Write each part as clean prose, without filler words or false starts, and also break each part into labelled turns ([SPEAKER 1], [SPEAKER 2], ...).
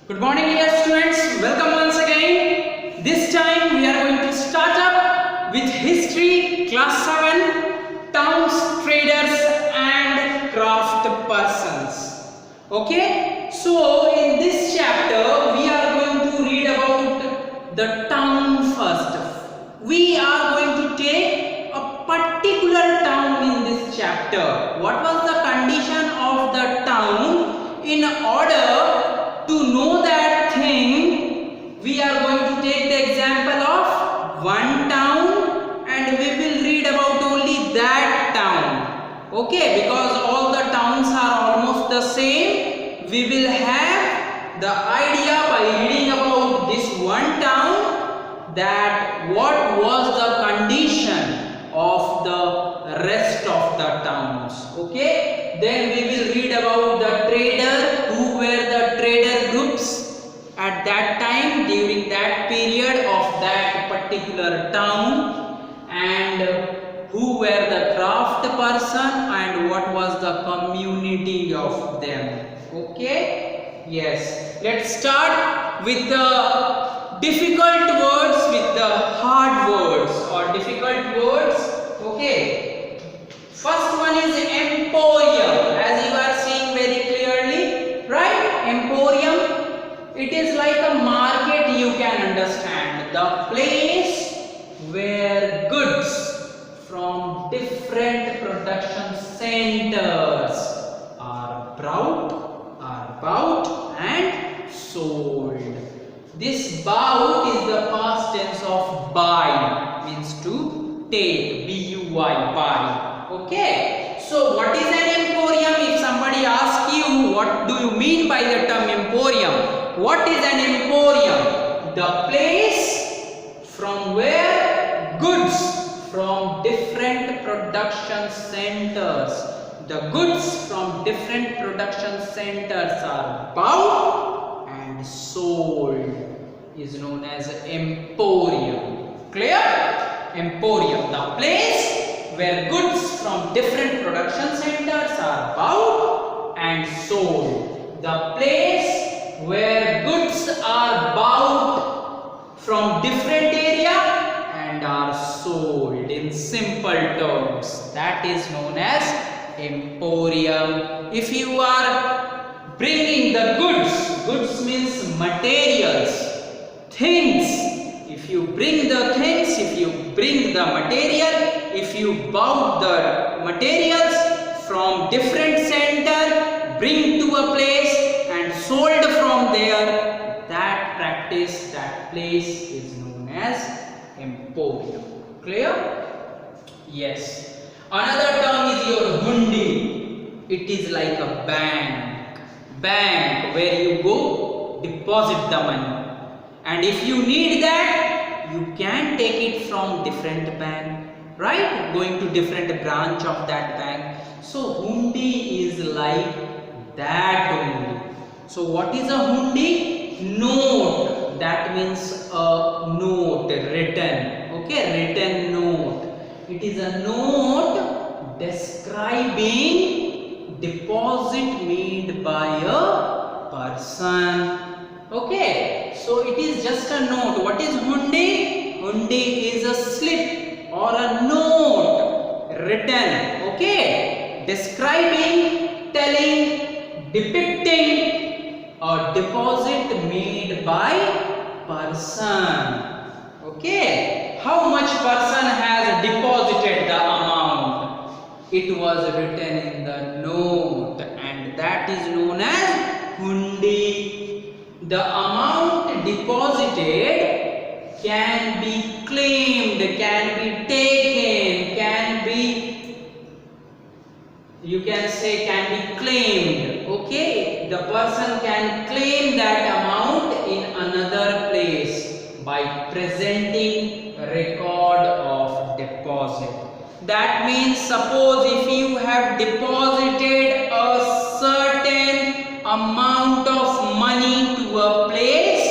[SPEAKER 1] Good morning, dear students. Welcome once again. This time we are going to start up with history, class 7, towns, traders and craft persons. Okay? So, in this chapter, we are going to read about the town first. We are going to take a particular town in this chapter. What was the condition of the town? In order to know that thing, we are going to take the example of one town and we will read about only that town. Okay, because all the towns are almost the same, we will have the idea by reading about this one town that what was the condition of the rest of the towns. Okay, then we will read about the trader, who were the trader groups at that time during that period of that particular town, and who were the craft person and what was the community of them. Okay, yes, let's start with the difficult words, with the hard words or difficult words. Okay, first one is emporium, as you are seeing very clearly, right? Emporium, it is like a market, you can understand, the place where goods from different production centers are bought and sold. This bought is the past tense of buy, means to take, B-U-Y, buy. Okay, so what is an emporium? If somebody asks you what do you mean by the term emporium, what is an emporium? The place from where goods from different production centers, the goods from different production centers are bought and sold, is known as emporium. Clear? Emporium, the place where goods from different production centers are bought and sold. The place where goods are bought from different area and are sold in simple terms. That is known as emporium. If you are bringing the goods means materials, things. If you bring the things, if you bring the material, if you bought the materials from different center, bring to a place and sold from there, that practice, that place is known as emporium. Clear? Yes. Another term is your hundi. It is like a bank where you go deposit the money. And if you need that, you can take it from different bank, right? Going to different branch of that bank. So hundi is like that only. So what is a hundi? Note. That means a note written. Okay, written note. It is a note describing deposit made by a person. Okay, so it is just a note. What is hundi? Hundi is a slip or a note written, okay, describing, telling, depicting a deposit made by person. Okay, how much person has deposited the amount? It was written in the note, and that is known as hundi. The amount deposited can be claimed, can be taken, can be, you can say, can be claimed. Okay, the person can claim that amount in another place by presenting a record of deposit. That means, suppose if you have deposited a certain amount of money to a place,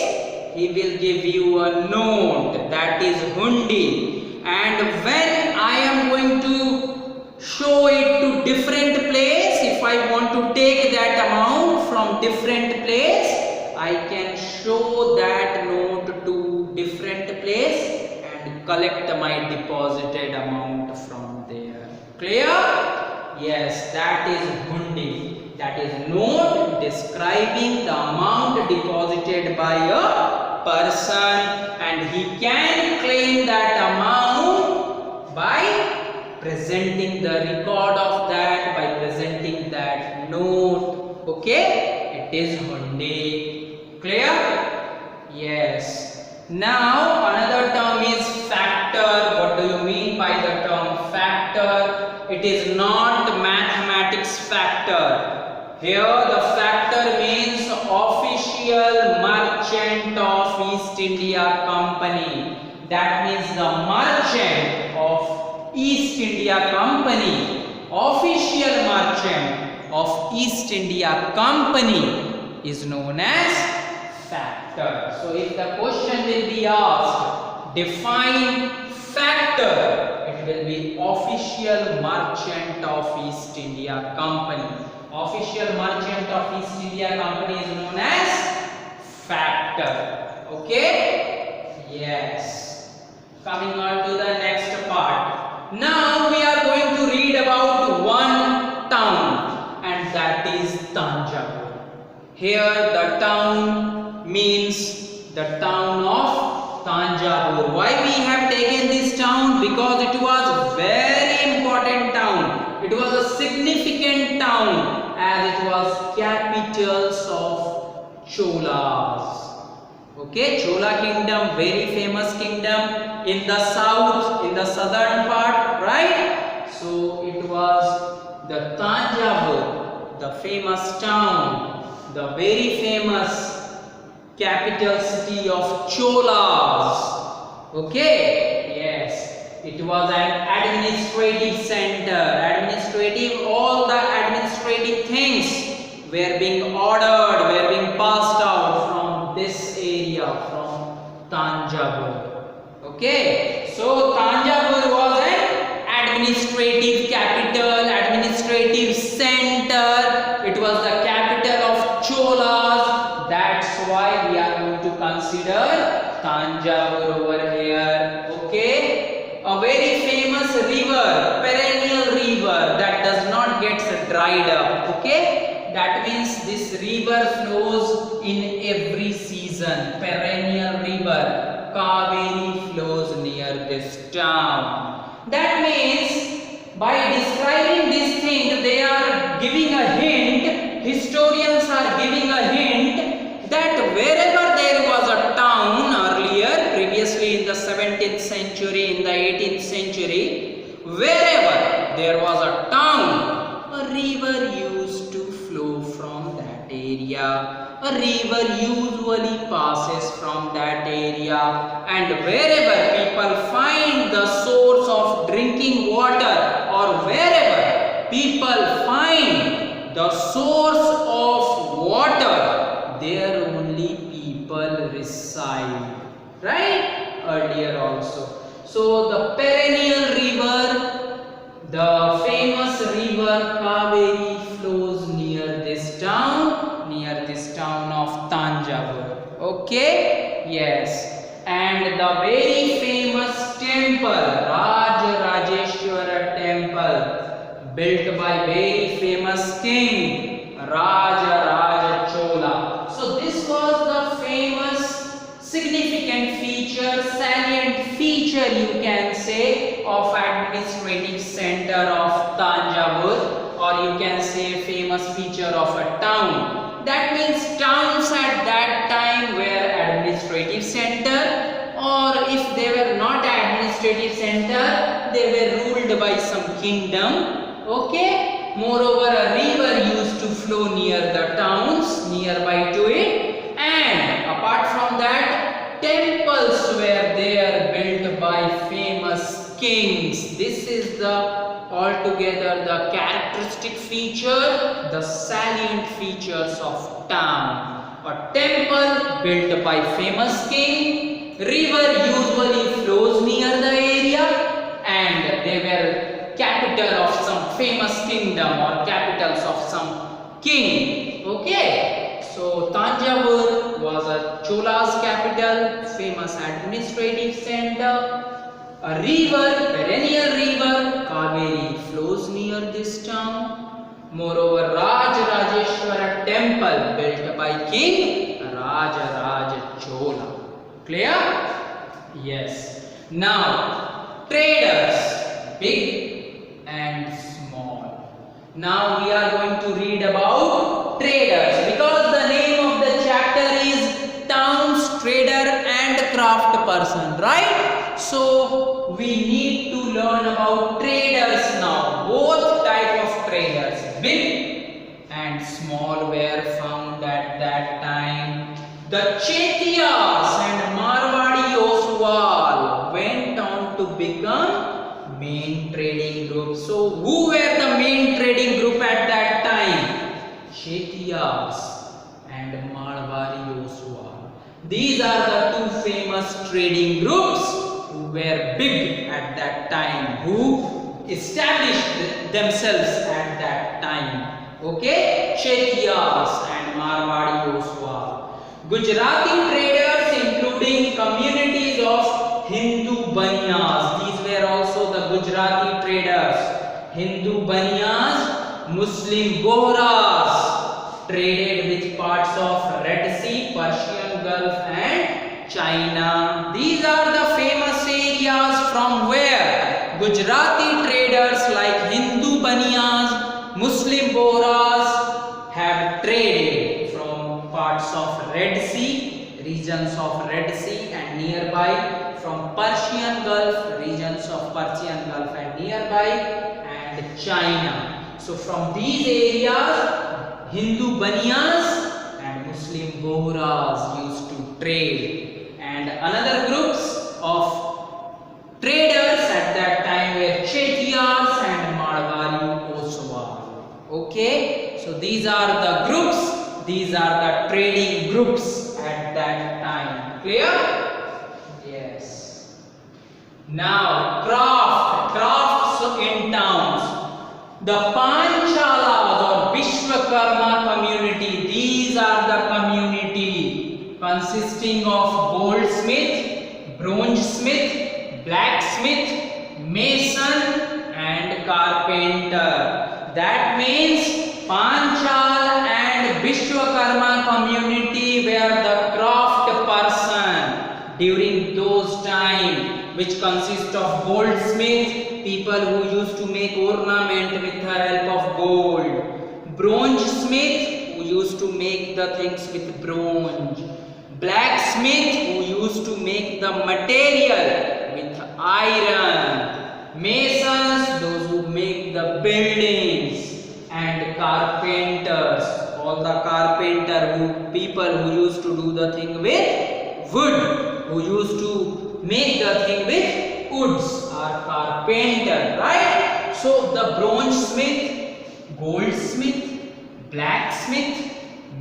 [SPEAKER 1] he will give you a note, that is hundi. And when I am going to show it to different place, if I want to take that amount from different place, I can show that note to different place and collect my deposited amount from there. Clear? Yes, that is hundi. That is note describing the amount deposited by a person, and he can claim that amount by presenting the record of that, by presenting that note. Okay, it is hundi. Clear? Yes. Now another term is factor. What do you mean by the term factor? It is not mathematics factor. Here the factor means official merchant of East India Company. That means the merchant of East India Company, official merchant of East India Company is known as factor. So if the question will be asked, define factor, it will be official merchant of East India Company. Official merchant of East India Company is known as factor. Okay? Yes. Coming on to the next part. Now we are going to read about one town, and that is Tanjavur. Here the town means the town of Tanjavur. Why we have taken this town? Because it was very important town. It was a significant town as it was capitals of Cholas. Okay, Chola kingdom, very famous kingdom in the south, in the southern part, right? So it was the Tanjavur, the famous town, the very famous capital city of Cholas. Okay, yes. It was an administrative center. All the administrative things were being ordered, were being passed out from this area, from Tanjavur. Okay, so Tanjavur was an administrative capital, administrative center. It was the capital of Cholas. That's why we are going to consider Tanjavur over here. Okay. A very famous river, perennial river that does not get dried up. Okay, that means this river flows in every season. Perennial river, Kaveri flows near this town. That means by describing this thing, they are giving a hint. Historians are giving a hint that wherever there was a town earlier, previously in the 17th century, in the 18th century, wherever there was a town, a river used to flow from that area. A river usually passes from that area, and wherever people find the source of drinking water, or wherever people find the source of water, there only people reside. Right? Earlier also. So the perennial river, the famous river Kaveri flows near this town of Tanjavur. Okay? Yes. And the very famous temple, Rajarajeshwara temple, built by very famous king, Rajaraja Chola. So this was the famous significant feature, salient feature you can say of administrative center of Tanjavur, or you can say famous feature of a town. That means towns at that time were administrative center, or if they were not administrative center, they were ruled by some kingdom. Okay. Moreover, a river used to flow near the towns nearby to it, and apart from that, temples were there built by famous kings. This is the altogether the characteristic feature, the salient features of town. A temple built by famous king, river usually flows near the area, and they were capital of some famous kingdom or capitals of some king. Okay, So Tanjavur was a Chola's capital, famous administrative center. A river, perennial river, Kaveri flows near this town. Moreover, Rajeshwara temple built by King Raja Chola. Clear? Yes. Now, traders, big and small. Now we are going to read about traders because the name of the chapter is Towns, Trader and Craft Person, right? So we need to learn about traders now. Both type of traders, big and small, were found at that time. The Chetiyas and Marwadi Oswal went on to become main trading group. So who were the main trading group at that time? Chetiyas and Marwadi Oswal. These are the two famous trading groups who were big at that time, who established themselves at that time. Okay, Chetiyas and Marwadi Oswal. Gujarati traders, including communities of Hindu Baniyas. These were also the Gujarati traders. Hindu Baniyas, Muslim Bohras traded with parts of Red Sea, Persian Gulf and China. These are the famous areas from where Gujarati traders like Hindu Baniyas, Muslim Bohras have traded from parts of Red Sea, regions of Red Sea and nearby, from Persian Gulf, regions of Persian Gulf and nearby, and China. So from these areas, Hindu Baniyas and Muslim Bohras used to trade. And another groups of traders at that time were Chetiyas and Marwadi Oswal. Okay, so these are the groups, these are the trading groups at that time. Clear? Yes. Now crafts in towns. The Panchalas or Vishwakarma community, these are the community consisting of goldsmith, bronzesmith, blacksmith, mason and carpenter. That means Panchal and Vishwakarma community were the craft person during those time, which consist of goldsmith, people who used to make ornament with the help of gold, bronzesmith, who used to make the things with bronze, blacksmith, who used to make the material with iron, masons, those who make the buildings, and carpenters, all the people who used to do the thing with wood, who used to make the thing with woods, are carpenter, right? So the bronzesmith, goldsmith, blacksmith,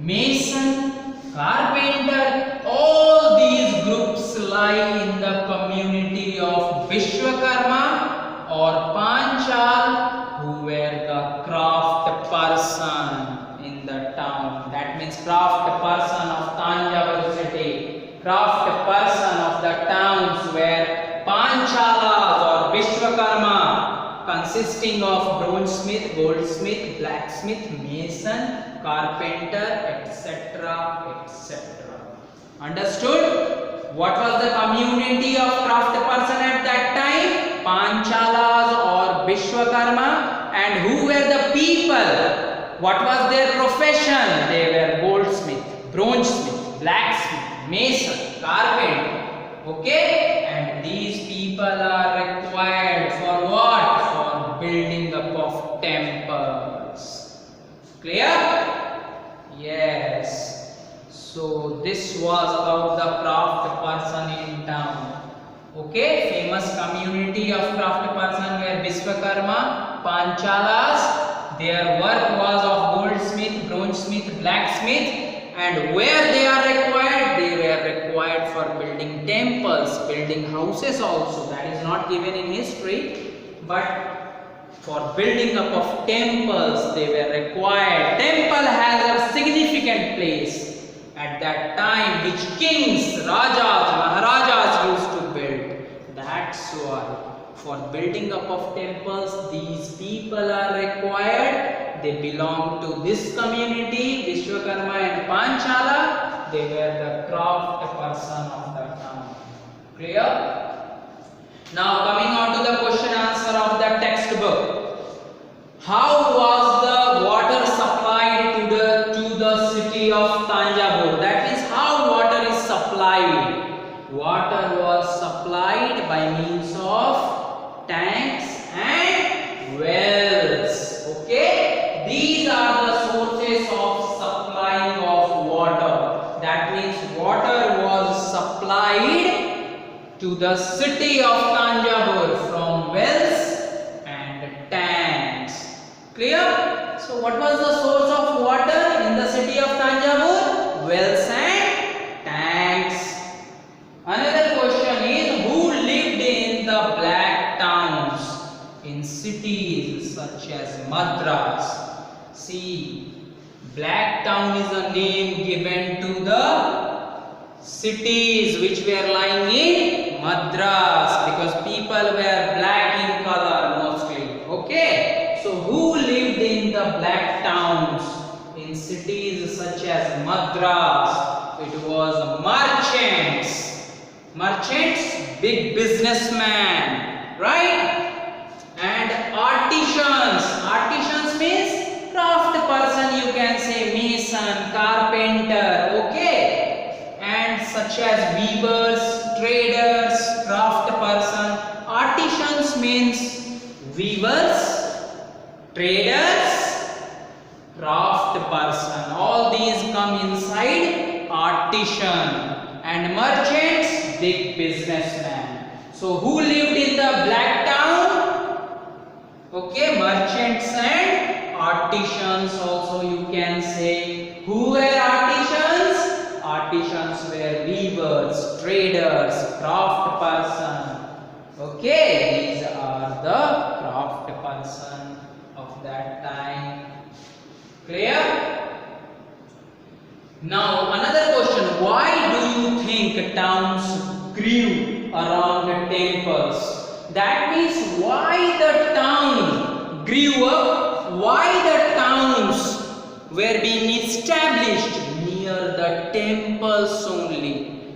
[SPEAKER 1] mason, carpenter, all these groups lie in the community of Vishwakarma or Panchal, who were the craft person in the town. That means craft person of Tanjavur city, craft person of the towns were Panchalas or Vishwakarma, consisting of bronzesmith, goldsmith, blacksmith, mason, carpenter, etc., etc. Understood? What was the community of craft person at that time? Panchalas or Vishwakarma. And who were the people? What was their profession? They were goldsmith, bronzesmith, blacksmith, mason, carpenter. Okay? And these people are required for what? For building up of temples. Clear? Yes. So this was about the craft person in town. Okay, famous community of craft person were Vishwakarma, Panchalas. Their work was of goldsmith, bronzesmith, blacksmith, and where they are required, they were required for building temples, building houses also. That is not given in history, but For building up of temples, they were required. Temple has a significant place at that time, which kings, rajas, maharajas used to build. That's why for building up of temples, these people are required. They belong to this community, Vishwakarma and Panchala. They were the craft person of the town. Clear? Now coming on to the question answer of the textbook. How was the water supplied to the city of Thanjavur? That is, how water is supplied. Water was supplied by means of tanks and wells. Okay, these are the sources of supplying of water. That means water was supplied to the city of Thanjavur from wells and tanks. Clear? So what was the source of water in the city of Thanjavur? Wells and tanks. Another question is, who lived in the black towns in cities such as Madras? See, black town is a name given to the cities which were lying in Madras, because people were black in color mostly. Okay, so who lived in the black towns in cities such as Madras? It was merchants. Merchants, big businessmen, right? And artisans. Artisans means craft person, you can say mason, carpenter. Okay, and such as weavers, traders, craft person. Artisans means weavers, traders, craft person. All these come inside artisan. And merchants, big businessmen. So who lived in the black town? Okay, merchants and artisans also you can say. Who were artisans? Artisans were weavers, traders, craft person. Okay, these are the craft person of that time. Clear? Now another question, why do you think towns grew around temples? That means why the town grew up, why the towns were being established near the temples only.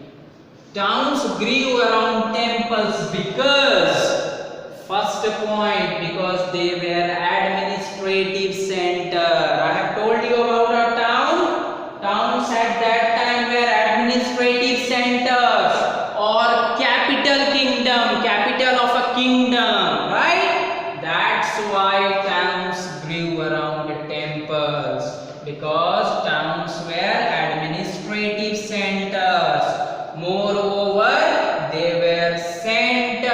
[SPEAKER 1] Towns grew around temples because, first point, because they were administrative center. I have told you about a town. Towns at that time were administrative centers or capital kingdom, capital of a kingdom, right? That's why towns grew around temples, because towns were administrative centers. Moreover, they were center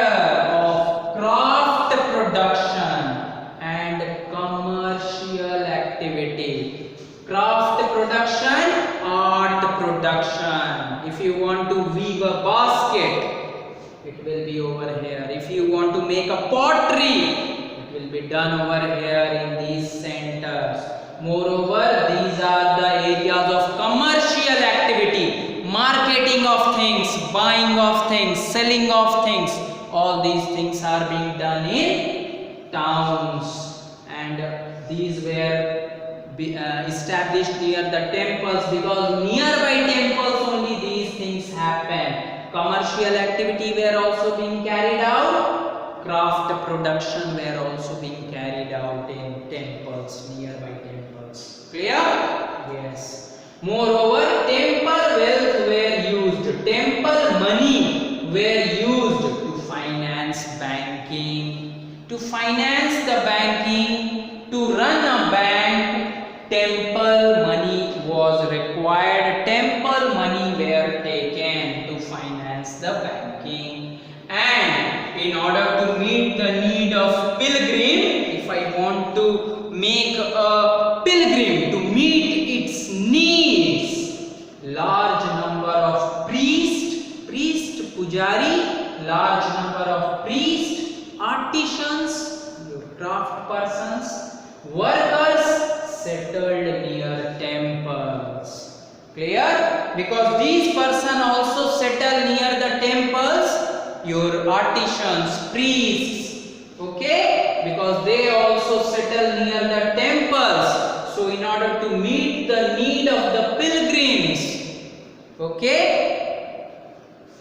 [SPEAKER 1] of craft production and commercial activity. Craft production, art production. If you want to weave a basket, it will be over here. If you want to make a pottery, it will be done over here in these centers. Moreover, these are the areas of commercial activity, marketing of things, buying of things, selling of things. All these things are being done in towns, and these were established near the temples, because nearby temples only these things happen. Commercial activity were also being carried out, craft production were also being carried out in temples, nearby temples. Clear? Yes. Moreover, temple wealth were used, temple money were used to finance banking, to finance the banking, to run a bank. Temple money was required, temple money were taken to finance the banking. And in order to meet the need of pilgrim, if I want to make a pilgrim to meet its needs, large number of priest, pujari, large number of priest, artisans, craft Workers settled near temples. Clear? Because these person also settle near the temples. Your artisans, priests. Okay? Because they also settle near the temples. So in order to meet the need of the pilgrims. Okay?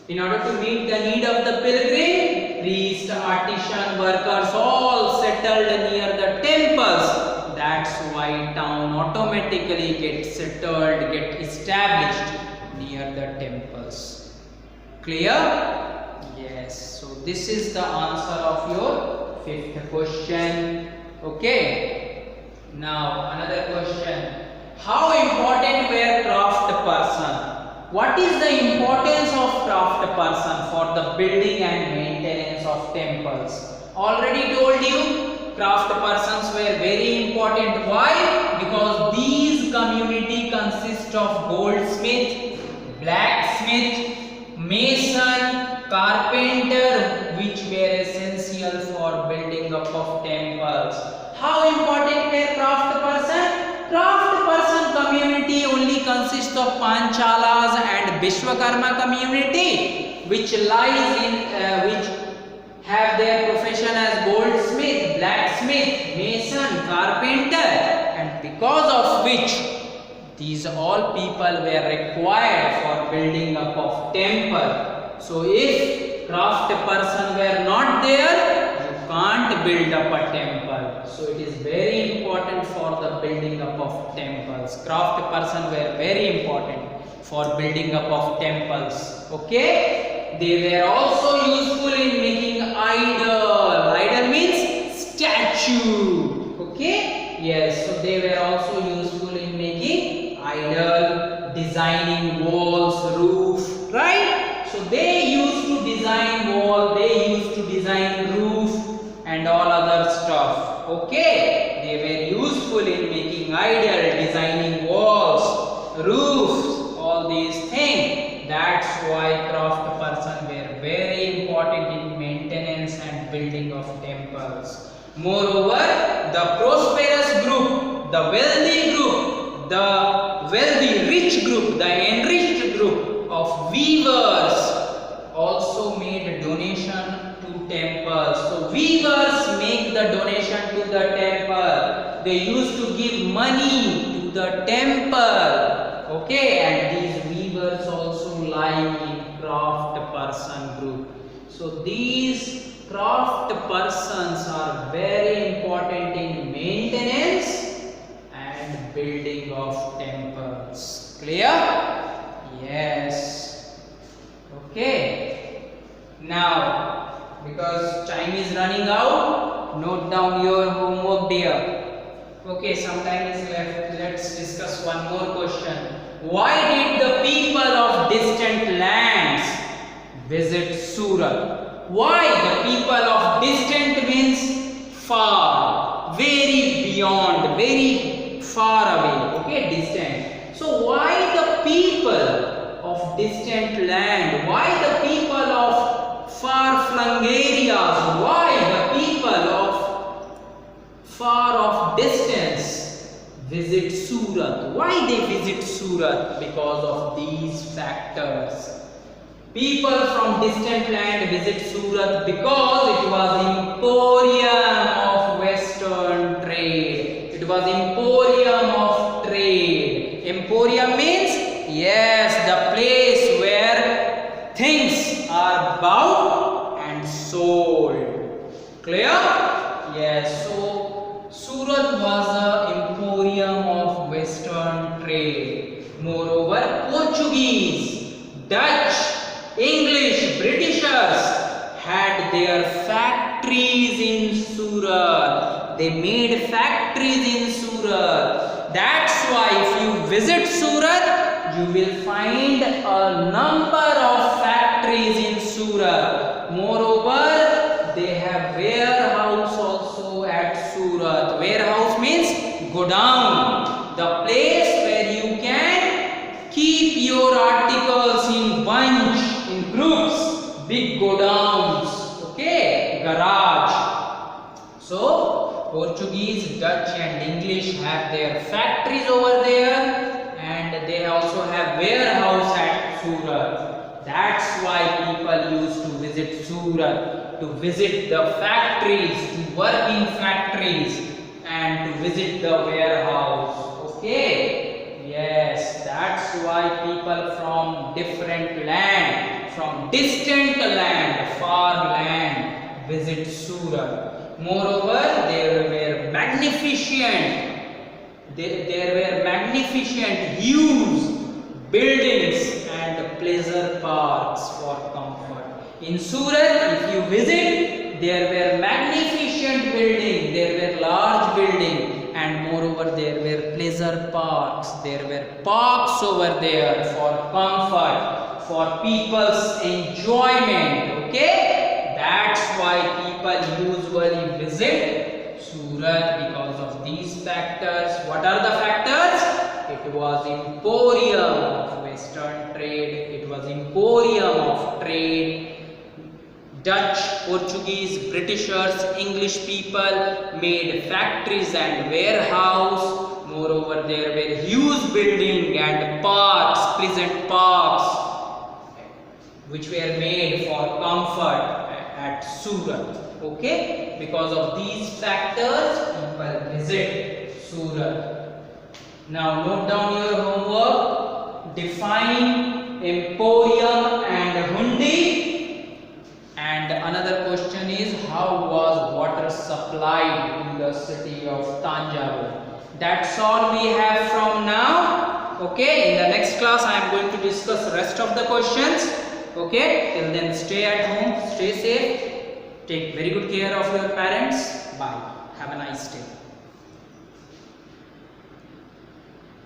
[SPEAKER 1] In order to meet the need of the pilgrim, priests, artisan, workers all settled near the temples. That's why town automatically gets settled, get established near the temples. Clear? Yes. So this is the answer of your fifth question. Okay. Now another question. How important were craft person? What is the importance of craft person for the building and maintenance of temples? Already told you, craft persons were very important. Why? Because these community consist of goldsmith, blacksmith, mason, carpenter, which were essential for building up of temples. How important were craft person? Craft person community only consists of Panchalas and Vishwakarma community, which lies in which have their profession as goldsmith, blacksmith, mason, carpenter, and because of which these all people were required for building up of temple. So if craft person were not there, can't build up a temple. So it is very important for the building up of temples. Craft person were very important for building up of temples. Okay? They were also useful in making idol. Idol means statue. Okay? Yes, so they were also useful in making idol, designing walls, roof, right? So they used to design wall, they used to design roof and all other stuff. Okay, they were useful in making idol, designing walls, roofs, all these things. That's why craft person were very important in maintenance and building of temples. Moreover, the prosperous group, the wealthy group, the wealthy rich group, the enriched group of weavers also made donation to temples. So weavers make the donation to the temple. They used to give money to the temple. Okay, and these weavers also lie in craft person group. So these craft persons are very important in maintenance and building of temples. Clear? Yes. Okay. Now, because time is running out, note down your homework, dear. Okay, some time is left. Let's discuss one more question. Why did the people of distant lands visit Surat? Why the people of distant means far, very beyond, very far away, okay, distant. So why the people of distant land, why the people of far-flung areas, why the people of far off distance visit Surat? Why they visit Surat? Because of these factors. People from distant land visit Surat because it was emporium of western trade. It was emporium of trade. Emporium means, yes, the place where things are bought and sold. Clear? Yes. So Surat was an emporium of western trade. Moreover, Portuguese, Dutch, English, Britishers had their factories in Surat. They made factories in Surat. That's why if you visit Surat, you will find a number of factories in Surat. Moreover, they have warehouse also at Surat. Warehouse means godown, the place where you can keep your articles in bunch, in groups, big godowns, okay, garage. So Portuguese, Dutch and English have their factories over there, and they also have warehouse at Surat. That's why people used to visit Surat, to visit the factories, to work in factories and to visit the warehouse. Okay? Yes, that's why people from different land, from distant land, far land, visit Surat. Moreover, there were magnificent, huge buildings and pleasure parks for comfort. In Surat, if you visit, there were magnificent buildings, there were large buildings, and moreover there were pleasure parks. There were parks over there for comfort, for people's enjoyment. Okay? That's why people usually visit Surat, because of these factors. What are the factors? It was emporium of Western trade. It was emporium of trade. Dutch, Portuguese, Britishers, English people made factories and warehouse. Moreover, there were huge buildings and parks, pleasant parks, which were made for comfort at Surat. Okay, because of these factors, people visit Surat. Now note down your homework. Define emporium and hundi. And another question is, how was water supplied in the city of Tanjavur? That's all we have from now. Okay, in the next class I am going to discuss rest of the questions. Okay, till then stay at home, stay safe, take very good care of your parents. Bye. Have a nice day.